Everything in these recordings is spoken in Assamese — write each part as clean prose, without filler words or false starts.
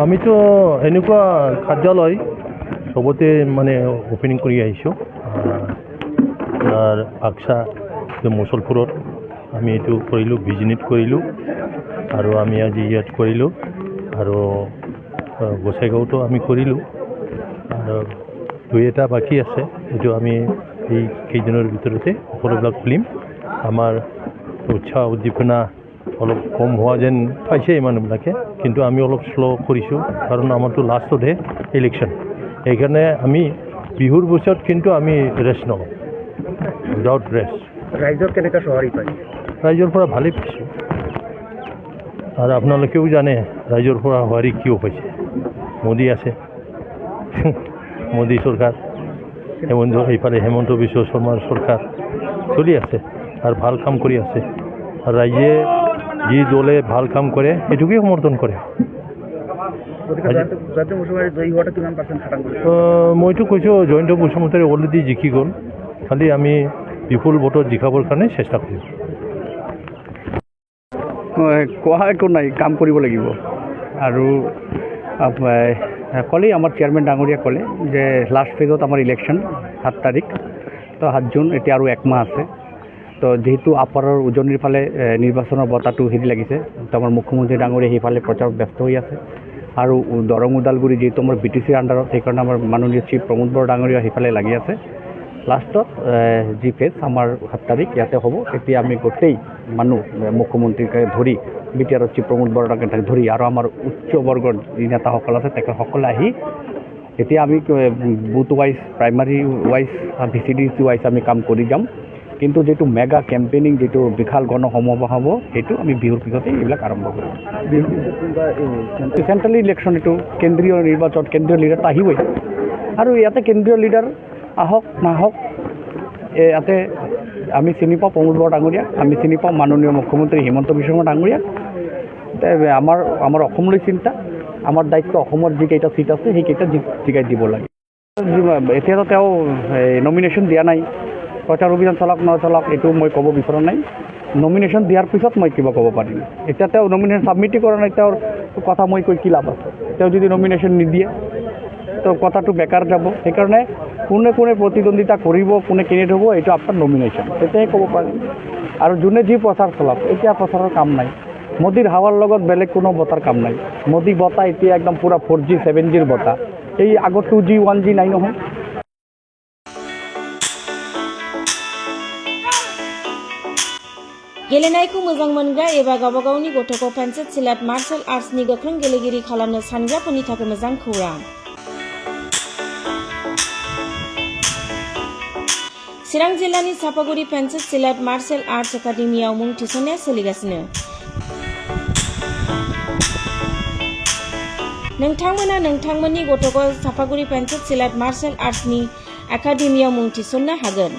আমিতো এনেকুৱা কাৰ্যালয় চবতে মানে অপেনিং কৰি আহিছোঁ। বাক্সা মুছলপুৰত আমি এইটো কৰিলোঁ, বিজনেছ কৰিলোঁ, আৰু আমি আজি ইয়াত কৰিলোঁ, আৰু গোসাইগাঁৱতো আমি কৰিলোঁ, আৰু দুই এটা বাকী আছে। এইটো আমি এই কেইদিনৰ ভিতৰতে সকলোবিলাক খুলিম। আমাৰ উৎসাহ উদ্দীপনা অলপ কম হোৱা যেন পাইছে মানুহবিলাকে, কিন্তু আমি অলপ শ্ল' কৰিছোঁ, কাৰণ আমাৰতো লাষ্টতহে ইলেকশ্যন। সেইকাৰণে আমি বিহুৰ পিছত কিন্তু আমি ৰেষ্ট নলওঁ, উইদাউট ৰেষ্ট। ৰাইজৰ কেনেকৈ সঁহাৰি পায়? ৰাইজৰ পৰা ভালেই পাইছোঁ, আৰু আপোনালোকেও জানে ৰাইজৰ পৰা সঁহাৰি কিয় পাইছে। মোদী আছে, মোদী চৰকাৰ, এইফালে হেমন্ত বিশ্ব শৰ্মাৰ চৰকাৰ চলি আছে আৰু ভাল কাম কৰি আছে। আৰু ৰাইজে যি দলে ভাল কাম কৰে সেইটোকেই সমৰ্থন কৰে। মইতো কৈছোঁ জয়ন্ত বসুমতাৰী অলৰেডি জিকি গ'ল, খালি আমি বিপুল ভোটত জিকাবৰ কাৰণে চেষ্টা কৰিম। কোৱা একো নাই, কাম কৰিব লাগিব। আৰু ক'লেই আমাৰ চেয়াৰমেন ডাঙৰীয়া ক'লে যে লাষ্ট ফেজত আমাৰ ইলেকশ্যন 7 তাৰিখ, তো 7 জুন, এতিয়া আৰু একমাহ আছে। তো যিহেতু আপাৰৰ উজনিৰ ফালে নিৰ্বাচনৰ বঁটাটো লাগিছে, তো আমাৰ মুখ্যমন্ত্ৰী ডাঙৰীয়া সেইফালে প্ৰচাৰত ব্যস্ত হৈ আছে। আৰু দৰং ওদালগুৰি যিহেতু আমাৰ BTCৰ আণ্ডাৰত, সেইকাৰণে আমাৰ মাননীয় চিফ প্ৰমোদ বৰা ডাঙৰীয়া সেইফালে লাগি আছে। লাষ্টত যি ফেজ আমাৰ 7 তাৰিখ ইয়াতে হ'ব। তেতিয়া আমি গোটেই মানুহ, মুখ্যমন্ত্ৰীকে ধৰি BTR চিফ প্ৰমোদ বৰাকে ধৰি আৰু আমাৰ উচ্চ বৰ্গৰ যি নেতাসকল আছে তেখেতসকলে আহি এতিয়া আমি booth wise, primary wise, VCDC wise আমি কাম কৰি যাম। কিন্তু যিটো মেগা কেম্পেইনিং, যিটো বিশাল গণসমাৱেশ হ'ব, সেইটো আমি বিহুৰ পিছতেই এইবিলাক আৰম্ভ কৰিম। চেণ্ট্ৰেল ইলেকশ্যন, এইটো কেন্দ্ৰীয় নিৰ্বাচন, কেন্দ্ৰীয় লিডাৰটো আহিবই। আৰু ইয়াতে কেন্দ্ৰীয় লিডাৰ আহক নাহক, ইয়াতে আমি চিনি পাওঁ প্ৰমোদ বৰা ডাঙৰীয়াক, আমি চিনি পাওঁ মাননীয় মুখ্যমন্ত্ৰী হিমন্ত বিশ্ব শৰ্মা ডাঙৰীয়াক। আমাৰ অসমলৈ চিন্তা, আমাৰ দায়িত্ব অসমৰ যিকেইটা চিট আছে সেইকেইটা জিকাই দিব লাগে। এতিয়াতো তেওঁ নমিনেশ্যন দিয়া নাই, প্ৰচাৰ অভিযান চলাওক নচলাওক এইটো মই ক'ব বিচৰা নাই। নমিনেশ্যন দিয়াৰ পিছত মই কিবা ক'ব পাৰিম। এতিয়া তেওঁ নমিনেশ্যন ছাবমিটেই কৰা নাই, তেওঁৰ কথা মই কৈ কি লাভ আছে? তেওঁ যদি নমিনেশ্যন নিদিয়ে তো কথাটো বেকাৰ যাব। সেইকাৰণে কোনে প্ৰতিদ্বন্দ্বিতা কৰিব, কোনে কেণ্ডিডেট হ'ব, এইটো আপোনাৰ নমিনেশ্যন, তেতিয়াহে ক'ব পাৰিম। আৰু যোনে যি প্ৰচাৰ চলাওক, এতিয়া প্ৰচাৰৰ কাম নাই। মোদীৰ হাৱাৰ লগত বেলেগ কোনো বঁটাৰ কাম নাই। মোদী বঁটা এতিয়া একদম পূৰা 4G 7Gৰ বঁটা, এই আগত 2G 1G নাই নহয়। गेलेनायखौ मोजां मोनग्रा एबा गावबा गावनि गथ'खौ पेन्सिल सिलेट मार्शल आर्ट्सनि गोख्रों गेलेगिरि खालामनो सानग्राफोरनि थाखाय मोजां खौरां। चिरां जिल्लानि Sapaguri pencak silat martial arts एकाडेमियाव मुं थिसननाया सोलिगासिनो। नोंथांमोना नोंथांमोननि गथ'खौ सापागुरि पेन्सिल सिलेट मार्शल आर्ट्सनि एकाडेमियाव मुं थिसननो हागोन।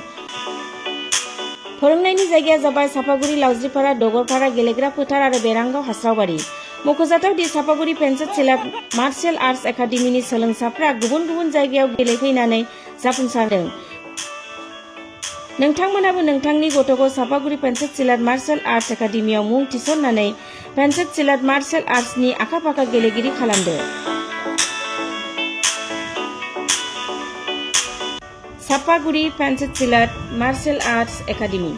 फोरोंनायनि जायगाया जाबाय सापागुरि लावज्रिपारा दगरपारा गेलेग्रा फोथार आरो बेरांगाव हास्रावबारि। मख'जाथाव the Sapaguri pencak silat martial arts एकाडेमिनि सोलोंसाफ्रा गुबुन गुबुन जायगायाव गेलेफैनानै जाफुंसारदों। नोंथांमोनाबो नोंथांनि गथ'खौ Sapaguri pencak silat martial arts एकाडेमियाव मुं थिसननानै पेन्सिल सिलेट मार्शल आर्ट्सनि आखा-फाखा गेलेगिरि खालामदो। Sapaguri pencak silat martial arts academy.